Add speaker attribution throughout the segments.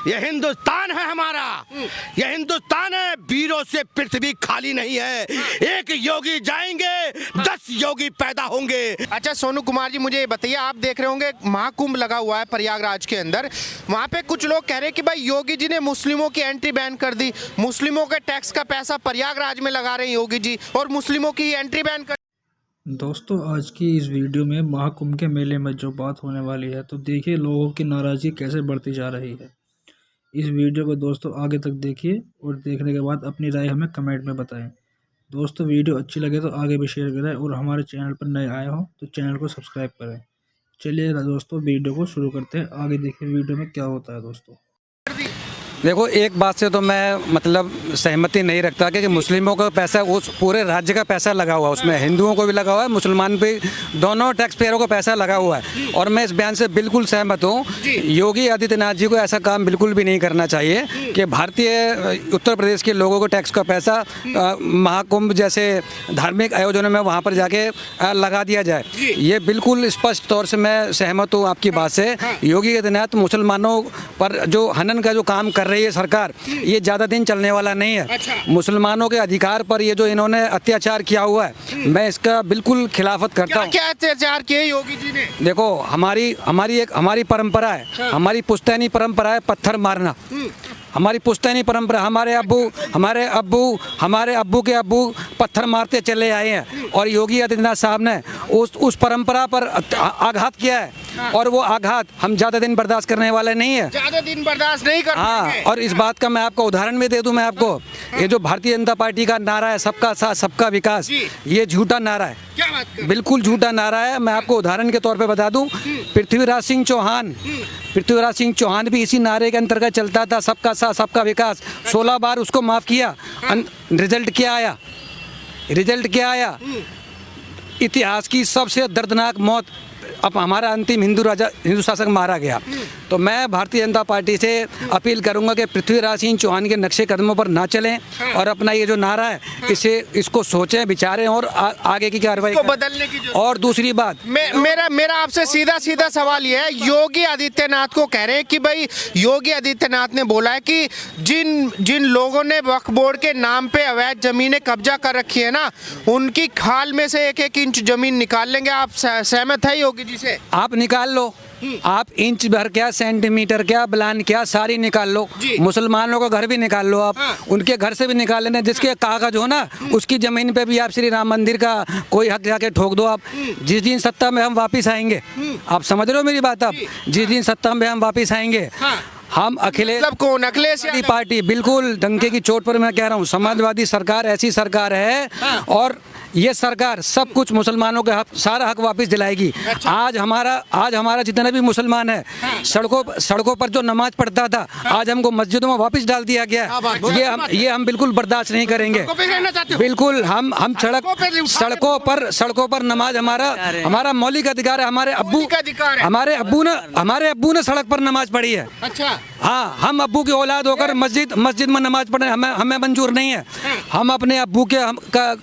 Speaker 1: ये हिंदुस्तान है हमारा, ये हिंदुस्तान है, वीरों से पृथ्वी खाली नहीं है। एक योगी जाएंगे 10 योगी पैदा होंगे।
Speaker 2: अच्छा सोनू कुमार जी, मुझे ये बताइए, आप देख रहे होंगे महाकुंभ लगा हुआ है प्रयागराज के अंदर, वहाँ पे कुछ लोग कह रहे हैं कि भाई योगी जी ने मुस्लिमों की एंट्री बैन कर दी, मुस्लिमों के टैक्स का पैसा प्रयागराज में लगा रहे हैं योगी जी और मुस्लिमों की एंट्री बैन कर।
Speaker 3: दोस्तों आज की इस वीडियो में महाकुंभ के मेले में जो बात होने वाली है, तो देखिए लोगों की नाराज़गी कैसे बढ़ती जा रही है। इस वीडियो को दोस्तों आगे तक देखिए और देखने के बाद अपनी राय हमें कमेंट में बताएं। दोस्तों वीडियो अच्छी लगे तो आगे भी शेयर करें और हमारे चैनल पर नए आए हो तो चैनल को सब्सक्राइब करें। चलिए दोस्तों वीडियो को शुरू करते हैं, आगे देखिए वीडियो में क्या होता है। दोस्तों
Speaker 4: देखो, एक बात से तो मैं मतलब सहमति नहीं रखता कि मुस्लिमों का पैसा, उस पूरे राज्य का पैसा लगा हुआ है, उसमें हिंदुओं को भी लगा हुआ है, मुसलमान भी, दोनों टैक्स पेयरों को पैसा लगा हुआ है। और मैं इस बयान से बिल्कुल सहमत हूँ। योगी आदित्यनाथ जी को ऐसा काम बिल्कुल भी नहीं करना चाहिए कि भारतीय उत्तर प्रदेश के लोगों को टैक्स का पैसा महाकुंभ जैसे धार्मिक आयोजनों में वहाँ पर जाके लगा दिया जाए। ये बिल्कुल स्पष्ट तौर से मैं सहमत हूँ आपकी बात से। योगी आदित्यनाथ मुसलमानों पर जो हनन का जो काम कर रही है सरकार, ये ज़्यादा दिन चलने वाला नहीं है। मुसलमानों के अधिकार पर ये जो इन्होंने अत्याचार किया हुआ है, मैं इसका बिल्कुल खिलाफत करता हूँ।
Speaker 2: क्या अत्याचार किए योगी जी ने?
Speaker 4: देखो, हमारी परंपरा है, हमारी पुश्तैनी परंपरा है पत्थर मारना। हमारी पुश्तैनी परंपरा, हमारे अब्बू के अब्बू पत्थर मारते चले आए हैं और योगी आदित्यनाथ साहब ने उस परंपरा पर आघात किया है। और वो आघात हम ज़्यादा दिन बर्दाश्त करने वाले नहीं है,
Speaker 2: ज़्यादा दिन बर्दाश्त नहीं कर पाएंगे।
Speaker 4: और इस बात का मैं आपको उदाहरण भी दे दूं। मैं आपको ये जो भारतीय जनता पार्टी का नारा है, सबका साथ सबका विकास, ये झूठा नारा है।
Speaker 2: क्या बात कर?
Speaker 4: बिल्कुल झूठा नारा है। मैं आपको उदाहरण के तौर पे बता दूं, पृथ्वीराज सिंह चौहान भी इसी नारे के अंतर्गत चलता था, सबका साथ सबका विकास। 16 बार उसको माफ़ किया। रिजल्ट क्या आया? इतिहास की सबसे दर्दनाक मौत, अब हमारा अंतिम हिंदू शासक मारा गया। तो मैं भारतीय जनता पार्टी से अपील करूंगा कि पृथ्वीराज सिंह चौहान के नक्शे कदमों पर ना चलें और अपना ये जो नारा है इसको सोचें, विचारें और आगे की कार्रवाई
Speaker 2: बदलने की।
Speaker 4: और दूसरी बात,
Speaker 2: मेरा आपसे सीधा सवाल ये है, योगी आदित्यनाथ को कह रहे हैं कि भाई योगी आदित्यनाथ ने बोला है कि जिन लोगों ने वक्फ बोर्ड के नाम पे अवैध जमीनें कब्जा कर रखी है ना, उनकी खाल में से 1-1 इंच जमीन निकाल लेंगे। आप सहमत है योगी जी से?
Speaker 4: आप निकाल लो, आप इंच भर क्या, सेंटीमीटर क्या, बलान क्या, सारी निकाल लो। मुसलमानों का घर भी निकाल लो आप। उनके घर से भी निकाल लेना, जिसके कागज हो ना उसकी जमीन पे भी आप श्री राम मंदिर का कोई हक जाके ठोक दो आप। जिस दिन सत्ता में हम वापिस आएंगे, आप समझ रहे हो मेरी बात? आप जिस दिन सत्ता में हम वापिस आएंगे, हम अखिलेश पार्टी, बिल्कुल डंके की चोट पर मैं कह रहा हूँ, समाजवादी सरकार ऐसी सरकार है और ये सरकार सब कुछ मुसलमानों के सारा हक वापस दिलाएगी। आज हमारा जितना भी मुसलमान है, सड़कों पर जो नमाज पढ़ता था, आज हमको मस्जिदों में वापस डाल दिया गया। ये हम बिल्कुल बर्दाश्त नहीं करेंगे। बिल्कुल हम सड़कों पर नमाज हमारा मौलिक अधिकार है। हमारे अब्बू ने सड़क पर नमाज पढ़ी है।
Speaker 2: अच्छा,
Speaker 4: हाँ, हम अब्बू की औलाद होकर मस्जिद में नमाज पढ़े हमें मंजूर नहीं है। हम अपने अब्बू के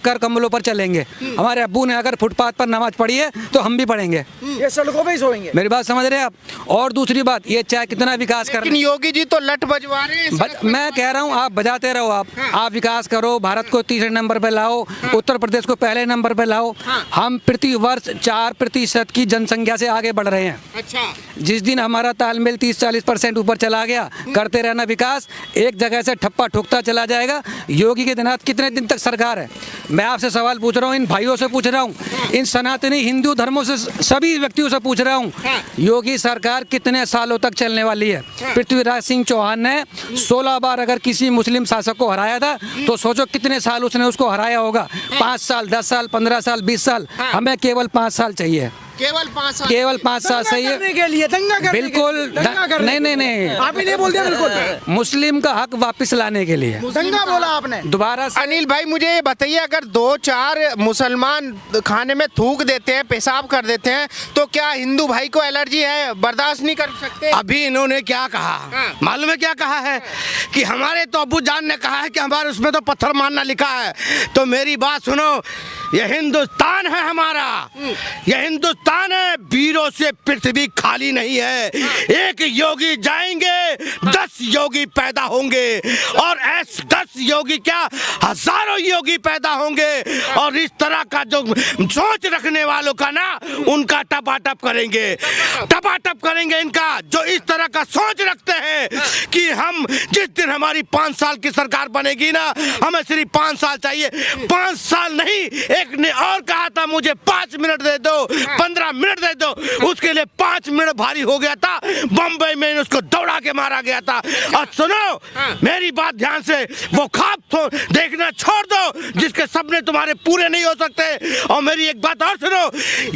Speaker 4: कर कमलों पर चलेंगे। हमारे अब्बू ने अगर फुटपाथ पर नमाज पढ़ी है तो हम भी पढ़ेंगे,
Speaker 2: ये सड़कों पे ही सोएंगे।
Speaker 4: मेरी बात समझ रहे हैं आप? और दूसरी बात, ये चाहे कितना विकास कर,
Speaker 2: लेकिन योगी जी तो लट बजवा रहे हैं।
Speaker 4: मैं कह रहा हूँ आप बजाते रहो, आप विकास करो, भारत को तीसरे नंबर पे लाओ, उत्तर प्रदेश को पहले नंबर पे लाओ। हम प्रति वर्ष 4% की जनसंख्या से आगे बढ़ रहे हैं।
Speaker 2: अच्छा,
Speaker 4: जिस दिन हमारा तालमेल 30-40% ऊपर चला गया, करते रहना विकास, एक जगह से ठप्पा ठोकता चला जाएगा। योगी के दिनात कितने दिन तक सरकार है? मैं आपसे सवाल पूछ रहा हूँ, इन भाइयों से पूछ रहा हूँ, इन सनातनी हिंदू धर्मों से सभी व्यक्तियों से पूछ रहा हूँ, योगी सरकार कितने सालों तक चलने वाली है? पृथ्वीराज सिंह चौहान ने 16 बार अगर किसी मुस्लिम शासक को हराया था, तो सोचो कितने साल उसने उसको हराया होगा। 5 साल, 10 साल, 15 साल, 20 साल। हमें केवल 5 साल चाहिए।
Speaker 2: केवल 5
Speaker 4: साल सही है
Speaker 2: के लिए दंगा करने
Speaker 4: बिल्कुल नहीं
Speaker 2: आप ही नहीं बोल दिया, बिल्कुल
Speaker 4: मुस्लिम का हक वापस लाने के लिए
Speaker 2: दंगा बोला आपने दोबारा। अनिल भाई मुझे ये बताइए, अगर 2-4 मुसलमान खाने में थूक देते हैं, पेशाब कर देते हैं, तो क्या हिंदू भाई को एलर्जी है, बर्दाश्त नहीं कर सकते?
Speaker 1: अभी इन्होंने क्या कहा मालूम है? क्या कहा है कि हमारे तो अब्बू जान ने कहा है कि हमारे उसमें तो पत्थर मारना लिखा है। तो मेरी बात सुनो, यह हिंदुस्तान है हमारा, यह हिंदुस्तान है, वीरों से पृथ्वी खाली नहीं है। एक योगी जाएंगे 10 योगी पैदा होंगे, और ऐसे 10 योगी क्या हजारों योगी पैदा होंगे। और इस तरह का जो सोच रखने वालों का ना, उनका टपाटप करेंगे, टपाटप करेंगे इनका, जो इस तरह का सोच रखते हैं कि हम जिस दिन हमारी 5 साल की सरकार बनेगी ना, हमें सिर्फ 5 साल चाहिए। 5 साल नहीं, एक ने और कहा था मुझे 5 मिनट दे दो, 15 मिनट दे दो। उसके लिए 5 मिनट भारी हो गया था, बम्बई में उसको दौड़ा के मारा गया था। और सुनो मेरी बात ध्यान से, वो ख्वाब तो देखना छोड़ दो जिसके सपने तुम्हारे पूरे नहीं हो सकते। और मेरी एक बात और सुनो,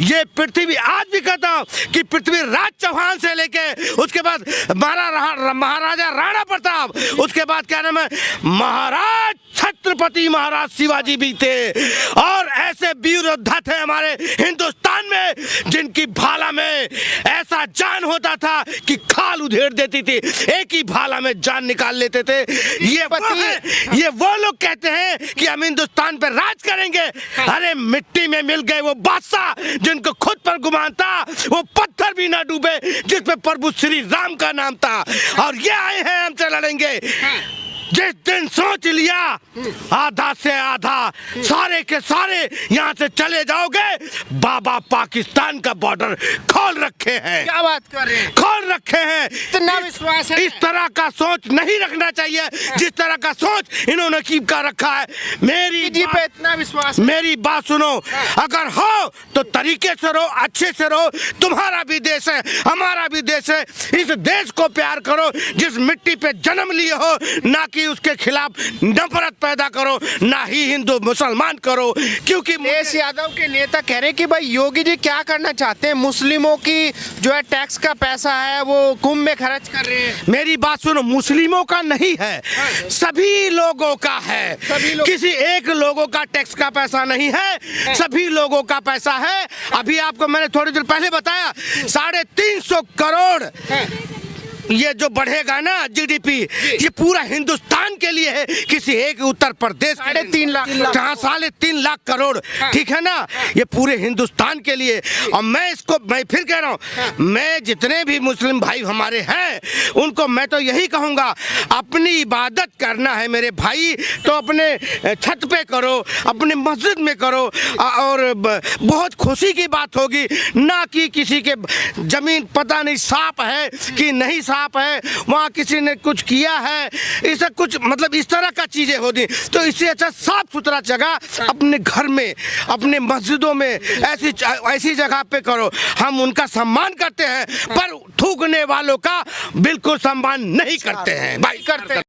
Speaker 1: ये पृथ्वी आज भी कहता हूं कि पृथ्वी राज चौहान से लेके उसके बाद महाराजा राणा प्रताप, उसके बाद क्या नाम है, महाराज छत्रपति महाराज शिवाजी भी थे। और ऐसे वीर योद्धा थे हमारे हिंदुस्तान में, जिनकी भाला में ऐसा जान होता था कि खाल उधेड़ देती थी, एक ही भाला में जान निकाल लेते थे। ये वो लोग कहते हैं कि हम हिंदुस्तान पे राज करेंगे। अरे मिट्टी में मिल गए वो बादशाह जिनको खुद पर गुमान था, वो पत्थर भी ना डूबे जिस पे प्रभु श्री राम का नाम था। और ये आए हैं हमसे लड़ेंगे। जिस दिन सोच लिया आधा से आधा सारे के सारे यहाँ से चले जाओगे, बाबा पाकिस्तान का बॉर्डर खोल रखे हैं।
Speaker 2: क्या बात कर रहे हैं?
Speaker 1: खोल रखे हैं।
Speaker 2: इतना विश्वास है?
Speaker 1: इस तरह का सोच नहीं रखना चाहिए जिस तरह का सोच इन्होंने कीप का रखा है। मेरी
Speaker 2: जी पे इतना विश्वास है?
Speaker 1: मेरी बात सुनो, अगर हो तो तरीके से रहो, अच्छे से रहो। तुम्हारा भी देश है, हमारा भी देश है। इस देश को प्यार करो जिस मिट्टी पे जन्म लिए हो, ना कि उसके खिलाफ नफरत पैदा करो, ना ही हिंदू मुसलमान करो। क्योंकि
Speaker 2: देश यादव के नेता कह रहे हैं कि भाई योगी जी क्या करना चाहते हैं, मुस्लिमों की जो है टैक्स का पैसा है वो कुंभ में खर्च कर रहे हैं।
Speaker 1: मेरी बात सुनो, मुस्लिमों का नहीं है, सभी लोगों का है। किसी एक लोगों का टैक्स का पैसा नहीं है, सभी लोगों का पैसा है। अभी आपको मैंने थोड़ी देर पहले बताया 350 करोड़ ये जो बढ़ेगा ना जीडीपी, ये पूरा हिंदुस्तान के लिए है, किसी एक उत्तर प्रदेश
Speaker 2: 3.5 लाख,
Speaker 1: जहाँ 3.5 लाख करोड़, ठीक है ना, ये पूरे हिंदुस्तान के लिए। और मैं फिर कह रहा हूँ, मैं जितने भी मुस्लिम भाई हमारे हैं उनको मैं तो यही कहूँगा, अपनी इबादत करना है मेरे भाई तो अपने छत पे करो, अपने मस्जिद में करो, और बहुत खुशी की बात होगी, ना कि किसी के जमीन पता नहीं सांप है कि नहीं सांप है, वहाँ किसी ने कुछ किया है, ऐसा कुछ मतलब इस तरह का चीजें होती। तो इससे अच्छा साफ सुथरा जगह अपने घर में, अपने मस्जिदों में, ऐसी जगह पे करो। हम उनका सम्मान करते हैं, पर थूकने वालों का बिल्कुल सम्मान नहीं करते हैं भाई, करते हैं।